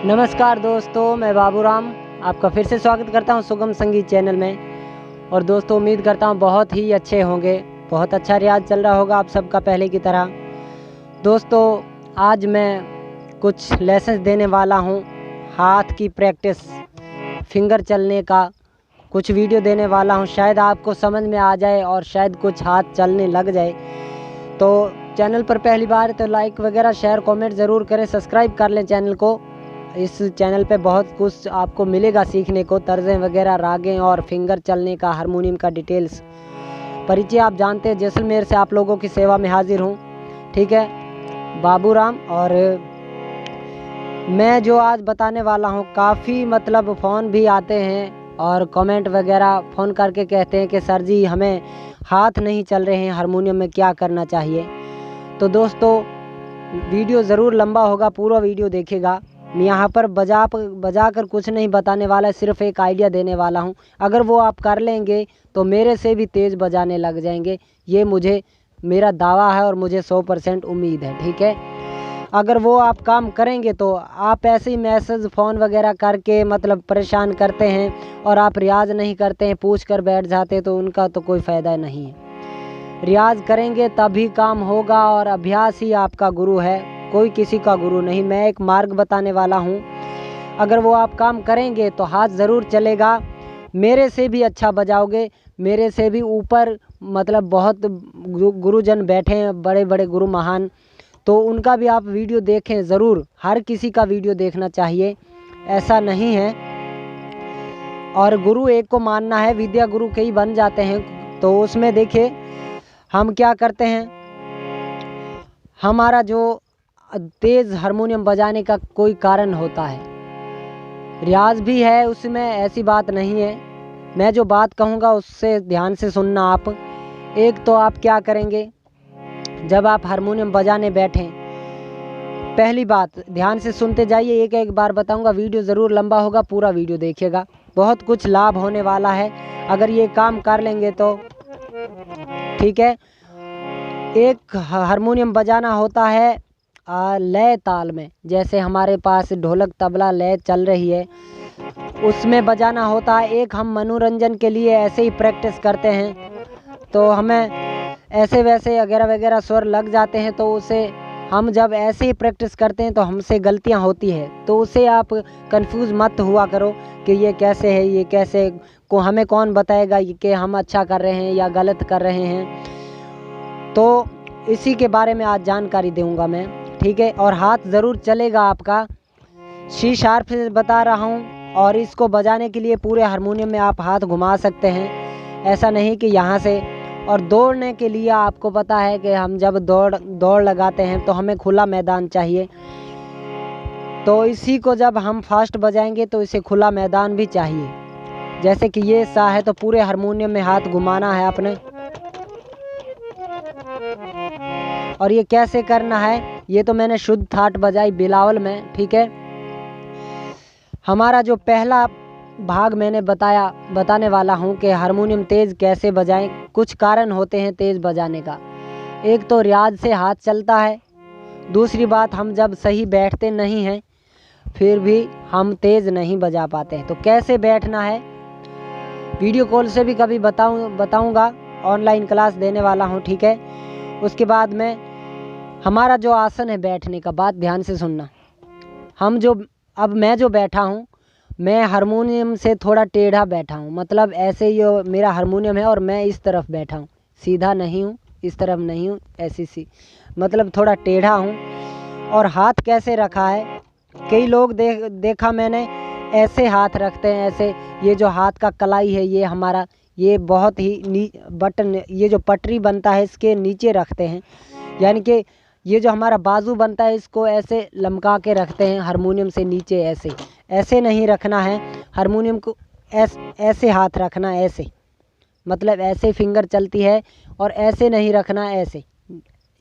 नमस्कार दोस्तों, मैं बाबूराम आपका फिर से स्वागत करता हूं सुगम संगीत चैनल में। और दोस्तों, उम्मीद करता हूं बहुत ही अच्छे होंगे। बहुत अच्छा रियाज़ चल रहा होगा आप सबका पहले की तरह। दोस्तों, आज मैं कुछ लेसन्स देने वाला हूं, हाथ की प्रैक्टिस, फिंगर चलने का कुछ वीडियो देने वाला हूं। शायद आपको समझ में आ जाए और शायद कुछ हाथ चलने लग जाए। तो चैनल पर पहली बार तो लाइक वगैरह, शेयर, कमेंट ज़रूर करें, सब्सक्राइब कर लें चैनल को। इस चैनल पे बहुत कुछ आपको मिलेगा सीखने को, तर्जें वगैरह, रागें और फिंगर चलने का, हारमोनियम का डिटेल्स परिचय। आप जानते हैं जैसलमेर से आप लोगों की सेवा में हाजिर हूँ। ठीक है, बाबूराम। और मैं जो आज बताने वाला हूँ, काफ़ी मतलब फ़ोन भी आते हैं और कमेंट वगैरह फ़ोन करके कहते हैं कि सर जी हमें हाथ नहीं चल रहे हैं, हारमोनियम में क्या करना चाहिए। तो दोस्तों, वीडियो ज़रूर लंबा होगा, पूरा वीडियो देखिएगा। मैं यहाँ पर बजा कर कुछ नहीं बताने वाला, सिर्फ एक आइडिया देने वाला हूँ। अगर वो आप कर लेंगे तो मेरे से भी तेज़ बजाने लग जाएंगे। ये मेरा दावा है और मुझे 100% उम्मीद है। ठीक है, अगर वो आप काम करेंगे तो आप ऐसे ही मैसेज फ़ोन वगैरह करके मतलब परेशान करते हैं और आप रियाज़ नहीं करते हैं, पूछ कर बैठ जाते, तो उनका तो कोई फ़ायदा नहीं है। रियाज़ करेंगे तभी काम होगा और अभ्यास ही आपका गुरु है, कोई किसी का गुरु नहीं। मैं एक मार्ग बताने वाला हूँ, अगर वो आप काम करेंगे तो हाथ ज़रूर चलेगा। मेरे से भी अच्छा बजाओगे, मेरे से भी ऊपर मतलब बहुत गुरुजन बैठे हैं, बड़े बड़े गुरु महान, तो उनका भी आप वीडियो देखें ज़रूर। हर किसी का वीडियो देखना चाहिए, ऐसा नहीं है। और गुरु एक को मानना है, विद्या गुरु कई बन जाते हैं। तो उसमें देखिए हम क्या करते हैं, हमारा जो तेज़ हारमोनियम बजाने का कोई कारण होता है, रियाज भी है उसमें, ऐसी बात नहीं है। मैं जो बात कहूँगा उससे ध्यान से सुनना आप। एक तो आप क्या करेंगे, जब आप हारमोनियम बजाने बैठें, पहली बात ध्यान से सुनते जाइए, एक एक बार बताऊँगा। वीडियो ज़रूर लंबा होगा, पूरा वीडियो देखिएगा, बहुत कुछ लाभ होने वाला है अगर ये काम कर लेंगे तो। ठीक है, एक हारमोनियम बजाना होता है लय ताल में। जैसे हमारे पास ढोलक तबला लय चल रही है, उसमें बजाना होता है। एक हम मनोरंजन के लिए ऐसे ही प्रैक्टिस करते हैं, तो हमें ऐसे वैसे वगैरह वगैरह स्वर लग जाते हैं, तो उसे हम जब ऐसे ही प्रैक्टिस करते हैं तो हमसे गलतियां होती है। तो उसे आप कंफ्यूज मत हुआ करो कि ये कैसे है, ये कैसे को हमें कौन बताएगा कि हम अच्छा कर रहे हैं या गलत कर रहे हैं। तो इसी के बारे में आज जानकारी दूंगा मैं। ठीक है, और हाथ ज़रूर चलेगा आपका, सी शार्प से बता रहा हूँ। और इसको बजाने के लिए पूरे हारमोनियम में आप हाथ घुमा सकते हैं, ऐसा नहीं कि यहाँ से। और दौड़ने के लिए आपको पता है कि हम जब दौड़ लगाते हैं तो हमें खुला मैदान चाहिए। तो इसी को जब हम फास्ट बजाएंगे तो इसे खुला मैदान भी चाहिए। जैसे कि ये सा है तो पूरे हारमोनियम में हाथ घुमाना है आपने। और ये कैसे करना है, ये तो मैंने शुद्ध थाट बजाई बिलावल में। ठीक है, हमारा जो पहला भाग मैंने बताने वाला हूँ कि हारमोनियम तेज़ कैसे बजाएं। कुछ कारण होते हैं तेज़ बजाने का। एक तो रियाज से हाथ चलता है, दूसरी बात हम जब सही बैठते नहीं हैं फिर भी हम तेज़ नहीं बजा पाते हैं। तो कैसे बैठना है, वीडियो कॉल से भी कभी बताऊँगा, ऑनलाइन क्लास देने वाला हूँ। ठीक है, उसके बाद में हमारा जो आसन है बैठने का, बात ध्यान से सुनना। मैं जो बैठा हूँ, मैं हारमोनियम से थोड़ा टेढ़ा बैठा हूँ, मतलब ऐसे ही मेरा हारमोनियम है और मैं इस तरफ बैठा हूँ, सीधा नहीं हूँ, इस तरफ नहीं हूँ, ऐसी मतलब थोड़ा टेढ़ा हूँ। और हाथ कैसे रखा है, कई लोग देखा मैंने ऐसे हाथ रखते हैं, ऐसे। ये जो हाथ का कलाई है ये हमारा, ये बहुत ही बटन, ये जो पटरी बनता है इसके नीचे रखते हैं, यानी कि ये जो हमारा बाजू बनता है इसको ऐसे लमका के रखते हैं हारमोनियम से नीचे। ऐसे नहीं रखना है हारमोनियम को, ऐसे हाथ रखना, ऐसे मतलब ऐसे फिंगर चलती है, और ऐसे नहीं रखना, ऐसे।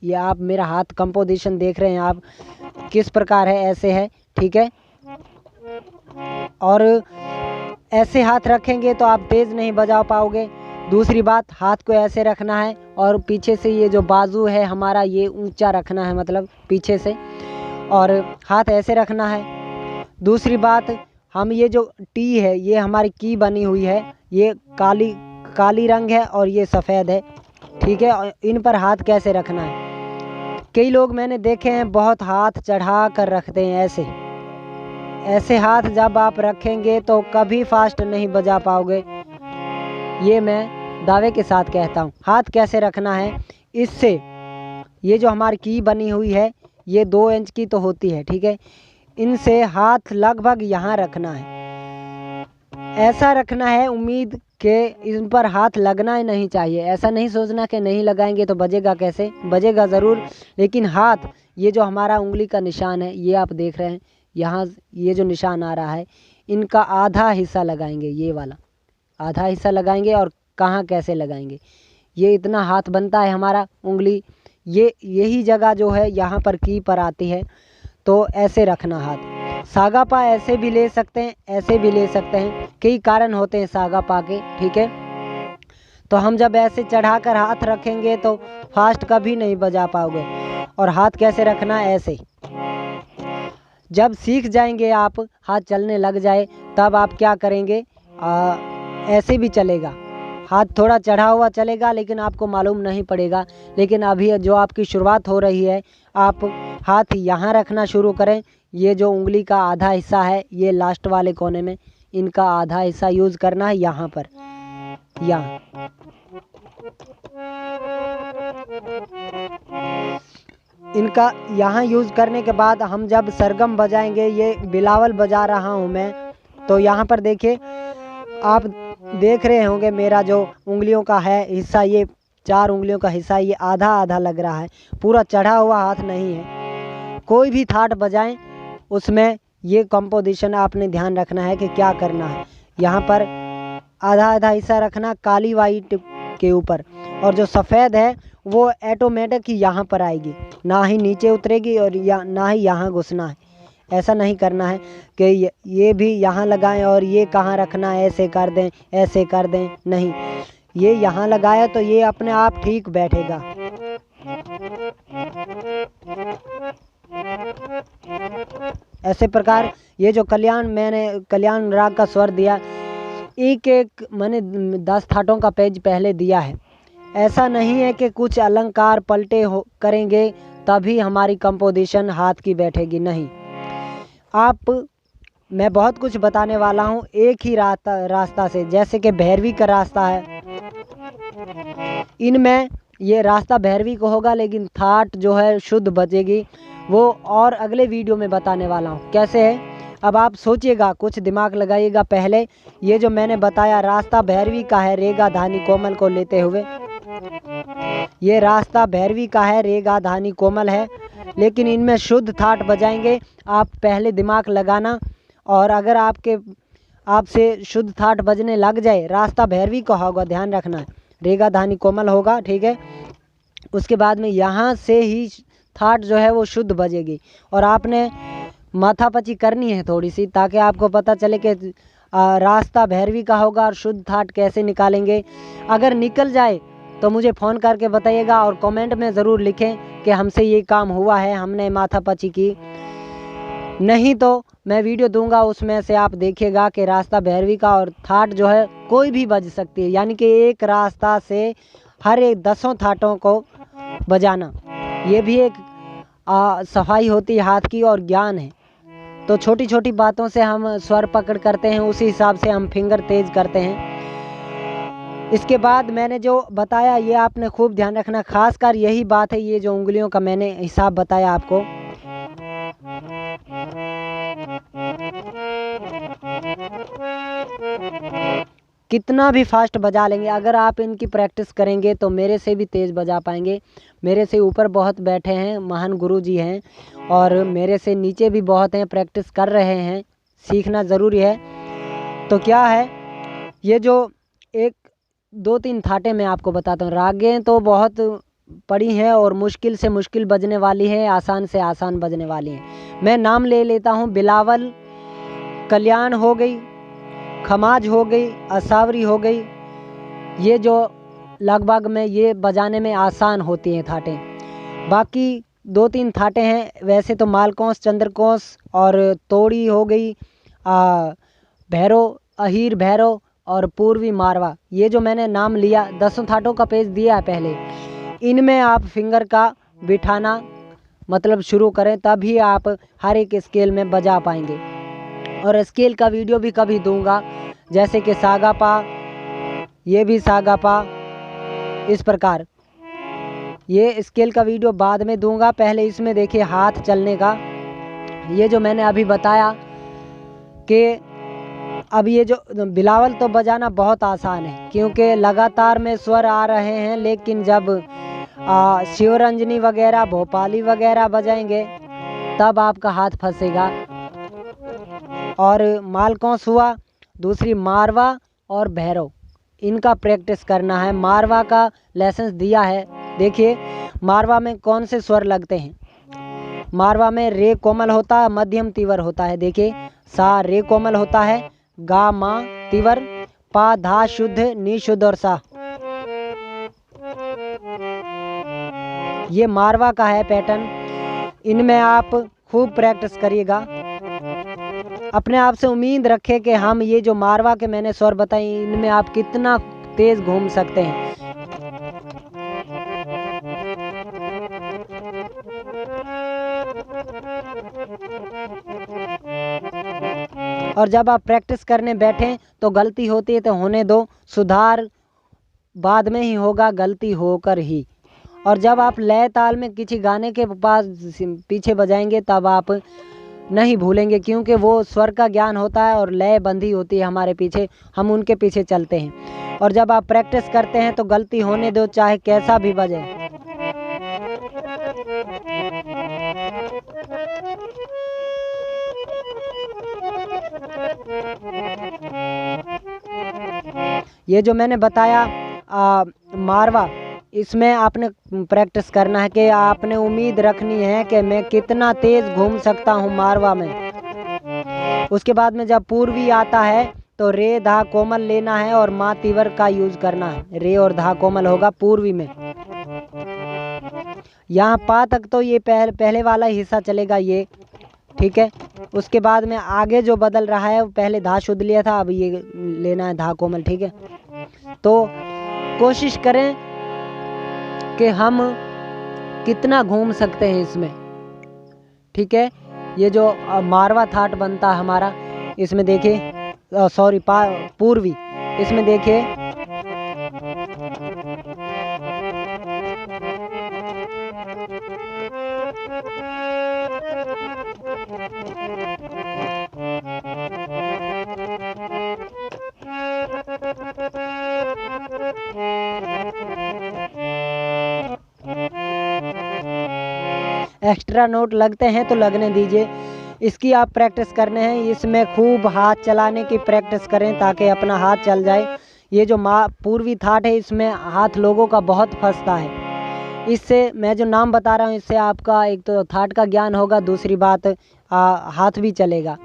ये आप मेरा हाथ कंपोजिशन देख रहे हैं आप किस प्रकार है, ऐसे है। ठीक है, और ऐसे हाथ रखेंगे तो आप तेज़ नहीं बजा पाओगे। दूसरी बात, हाथ को ऐसे रखना है और पीछे से ये जो बाजू है हमारा ये ऊंचा रखना है, मतलब पीछे से, और हाथ ऐसे रखना है। दूसरी बात, हम ये जो टी है ये हमारी की बनी हुई है, ये काली रंग है और ये सफ़ेद है, ठीक है। और इन पर हाथ कैसे रखना है, कई लोग मैंने देखे हैं बहुत हाथ चढ़ा कर रखते हैं ऐसे हाथ जब आप रखेंगे तो कभी फास्ट नहीं बजा पाओगे, ये मैं दावे के साथ कहता हूँ। हाथ कैसे रखना है, इससे ये जो हमारी की बनी हुई है ये 2 इंच की तो होती है, ठीक है। इनसे हाथ लगभग यहाँ रखना है, ऐसा रखना है उम्मीद के इन पर हाथ लगना ही नहीं चाहिए। ऐसा नहीं सोचना कि नहीं लगाएंगे तो बजेगा कैसे, बजेगा ज़रूर, लेकिन हाथ, ये जो हमारा उंगली का निशान है ये आप देख रहे हैं, यहाँ ये जो निशान आ रहा है इनका आधा हिस्सा लगाएंगे, ये वाला आधा हिस्सा लगाएंगे। और कहाँ कैसे लगाएंगे, ये इतना हाथ बनता है हमारा उंगली, ये यही जगह जो है यहाँ पर की पर आती है, तो ऐसे रखना हाथ। सागा पा ऐसे भी ले सकते हैं, ऐसे भी ले सकते हैं, कई कारण होते हैं सागा पा के, ठीक है। तो हम जब ऐसे चढ़ाकर हाथ रखेंगे तो फास्ट कभी नहीं बजा पाओगे। और हाथ कैसे रखना, ऐसे। जब सीख जाएंगे आप, हाथ चलने लग जाए, तब आप क्या करेंगे, ऐसे भी चलेगा, हाथ थोड़ा चढ़ा हुआ चलेगा लेकिन आपको मालूम नहीं पड़ेगा। लेकिन अभी जो आपकी शुरुआत हो रही है, आप हाथ यहाँ रखना शुरू करें, ये जो उंगली का आधा हिस्सा है ये लास्ट वाले कोने में, इनका आधा हिस्सा यूज़ करना है यहाँ पर, यहाँ। इनका यहाँ यूज़ करने के बाद हम जब सरगम बजाएंगे, ये बिलावल बजा रहा हूँ मैं, तो यहाँ पर देखिए, आप देख रहे होंगे मेरा जो उंगलियों का है हिस्सा, ये 4 उंगलियों का हिस्सा ये आधा आधा लग रहा है, पूरा चढ़ा हुआ हाथ नहीं है। कोई भी थाट बजाएं उसमें ये कंपोजिशन आपने ध्यान रखना है कि क्या करना है। यहाँ पर आधा आधा हिस्सा रखना काली वाइट के ऊपर, और जो सफ़ेद है वो ऑटोमेटिक ही यहाँ पर आएगी, ना ही नीचे उतरेगी और ना ही यहाँ घुसना है। ऐसा नहीं करना है कि ये भी यहाँ लगाएं और ये कहाँ रखना है, ऐसे कर दें ऐसे कर दें, नहीं, ये यहाँ लगाया तो ये अपने आप ठीक बैठेगा। ऐसे प्रकार ये जो मैंने कल्याण राग का स्वर दिया, एक एक मैंने 10 थाटों का पेज पहले दिया है। ऐसा नहीं है कि कुछ अलंकार पलटे करेंगे तभी हमारी कंपोजिशन हाथ की बैठेगी, नहीं। मैं बहुत कुछ बताने वाला हूँ एक ही रास्ता से, जैसे कि भैरवी का रास्ता है, इनमें ये रास्ता भैरवी को होगा लेकिन थाट जो है शुद्ध बजेगी, वो और अगले वीडियो में बताने वाला हूँ कैसे है। अब आप सोचिएगा, कुछ दिमाग लगाइएगा। पहले ये जो मैंने बताया रास्ता भैरवी का है, रेगा धानी कोमल को लेते हुए, ये रास्ता भैरवी का है, रेगा धानी कोमल है, लेकिन इनमें शुद्ध थाट बजाएंगे। आप पहले दिमाग लगाना, और अगर आपसे शुद्ध थाट बजने लग जाए, रास्ता भैरवी का होगा, ध्यान रखना है, रेगा धानी कोमल होगा, ठीक है। उसके बाद में यहाँ से ही थाट जो है वो शुद्ध बजेगी, और आपने माथापची करनी है थोड़ी सी, ताकि आपको पता चले कि रास्ता भैरवी का होगा और शुद्ध थाट कैसे निकालेंगे। अगर निकल जाए तो मुझे फ़ोन करके बताइएगा और कमेंट में ज़रूर लिखें कि हमसे ये काम हुआ है, हमने माथापची की। नहीं तो मैं वीडियो दूंगा, उसमें से आप देखिएगा कि रास्ता भैरवी का और थाट जो है कोई भी बज सकती है, यानी कि एक रास्ता से हर एक 10 थाटों को बजाना, ये भी एक सफाई होती है हाथ की और ज्ञान है। तो छोटी छोटी बातों से हम स्वर पकड़ करते हैं, उसी हिसाब से हम फिंगर तेज करते हैं। इसके बाद मैंने जो बताया ये आपने खूब ध्यान रखना, खासकर यही बात है, ये जो उंगलियों का मैंने हिसाब बताया आपको, कितना भी फास्ट बजा लेंगे, अगर आप इनकी प्रैक्टिस करेंगे तो मेरे से भी तेज़ बजा पाएंगे। मेरे से ऊपर बहुत बैठे हैं, महान गुरु जी हैं, और मेरे से नीचे भी बहुत हैं, प्रैक्टिस कर रहे हैं, सीखना ज़रूरी है। तो क्या है, ये जो 1-2-3 थाटे मैं आपको बताता हूँ। रागें तो बहुत पड़ी हैं और मुश्किल से मुश्किल बजने वाली है, आसान से आसान बजने वाली हैं। मैं नाम ले लेता हूँ, बिलावल, कल्याण हो गई, खमाज हो गई, असावरी हो गई, ये जो लगभग में ये बजाने में आसान होती हैं थाटें। बाकी 2-3 थाटें हैं, वैसे तो मालकोंस, चंद्रकोंस और तोड़ी हो गई, भैरव, अहीर भैरव और पूर्वी मारवा, ये जो मैंने नाम लिया 10 थाटों का पेज दिया है पहले। इनमें आप फिंगर का बिठाना मतलब शुरू करें, तभी आप हर एक स्केल में बजा पाएंगे। और स्केल का वीडियो भी कभी दूंगा, जैसे कि सागा पा, ये भी सागा पा, इस प्रकार ये स्केल का वीडियो बाद में दूंगा। पहले इसमें देखिए हाथ चलने का, ये जो मैंने अभी बताया कि अब ये जो बिलावल तो बजाना बहुत आसान है, क्योंकि लगातार में स्वर आ रहे हैं, लेकिन जब शिवरंजनी वगैरह, भोपाली वगैरह बजाएंगे तब आपका हाथ फंसेगा। और मालकोंस हुआ, दूसरी मारवा और भैरव, इनका प्रैक्टिस करना है। मारवा का लेसन दिया है, देखिए मारवा में कौन से स्वर लगते हैं। मारवा में रे कोमल होता है, मध्यम तीवर होता है। देखिए सा रे कोमल होता है, गा मा तीवर, पा धा शुद्ध, नी शुद्ध और सा। ये मारवा का है पैटर्न, इनमें आप खूब प्रैक्टिस करिएगा। अपने आप से उम्मीद रखें कि हम ये जो मारवा के मैंने स्वर बताए, इनमें आप कितना तेज घूम सकते हैं। और जब आप प्रैक्टिस करने बैठें तो गलती होती है तो होने दो, सुधार बाद में ही होगा, गलती होकर ही। और जब आप लय ताल में किसी गाने के पास पीछे बजाएंगे तब आप नहीं भूलेंगे, क्योंकि वो स्वर का ज्ञान होता है और लय बंधी होती है हमारे पीछे, हम उनके पीछे चलते हैं। और जब आप प्रैक्टिस करते हैं तो गलती होने दो, चाहे कैसा भी बजे। ये जो मैंने बताया मारवा, इसमें आपने प्रैक्टिस करना है कि आपने उम्मीद रखनी है कि मैं कितना तेज घूम सकता हूँ मारवा में। उसके बाद में जब पूर्वी आता है तो रे धा कोमल लेना है और मा तीवर का यूज करना है। रे और धा कोमल होगा पूर्वी में। यहाँ पा तक तो ये पहले वाला हिस्सा चलेगा ये, ठीक है। उसके बाद में आगे जो बदल रहा है, पहले धा शुद्ध लिया था, अब ये लेना है धा कोमल, ठीक है। तो कोशिश करें कि हम कितना घूम सकते हैं इसमें, ठीक है। ये जो मारवा थाट बनता है हमारा, इसमें देखिए सॉरी पूर्वी, इसमें देखिए एक्स्ट्रा नोट लगते हैं तो लगने दीजिए, इसकी आप प्रैक्टिस करने हैं। इसमें खूब हाथ चलाने की प्रैक्टिस करें ताकि अपना हाथ चल जाए। ये जो पूर्वी थाट है, इसमें हाथ लोगों का बहुत फंसता है। इससे मैं जो नाम बता रहा हूँ, इससे आपका एक तो थाट का ज्ञान होगा, दूसरी बात हाथ भी चलेगा।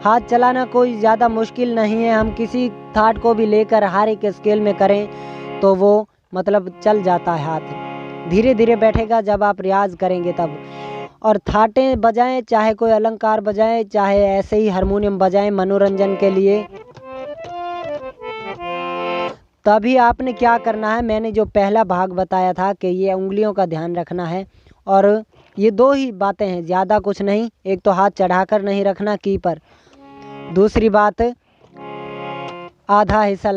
हाथ चलाना कोई ज़्यादा मुश्किल नहीं है, हम किसी थाट को भी लेकर हर एक स्केल में करें तो वो मतलब चल जाता है। हाथ धीरे धीरे बैठेगा जब आप रियाज करेंगे तब। और थाटें बजाएं, चाहे कोई अलंकार बजाएं, चाहे ऐसे ही हारमोनियम बजाएं मनोरंजन के लिए। तभी आपने क्या करना है, मैंने जो पहला भाग बताया था कि ये उंगलियों का ध्यान रखना है। और ये दो ही बातें हैं, ज़्यादा कुछ नहीं। एक तो हाथ चढ़ाकर नहीं रखना की पर, दूसरी बात आधा हिस्सा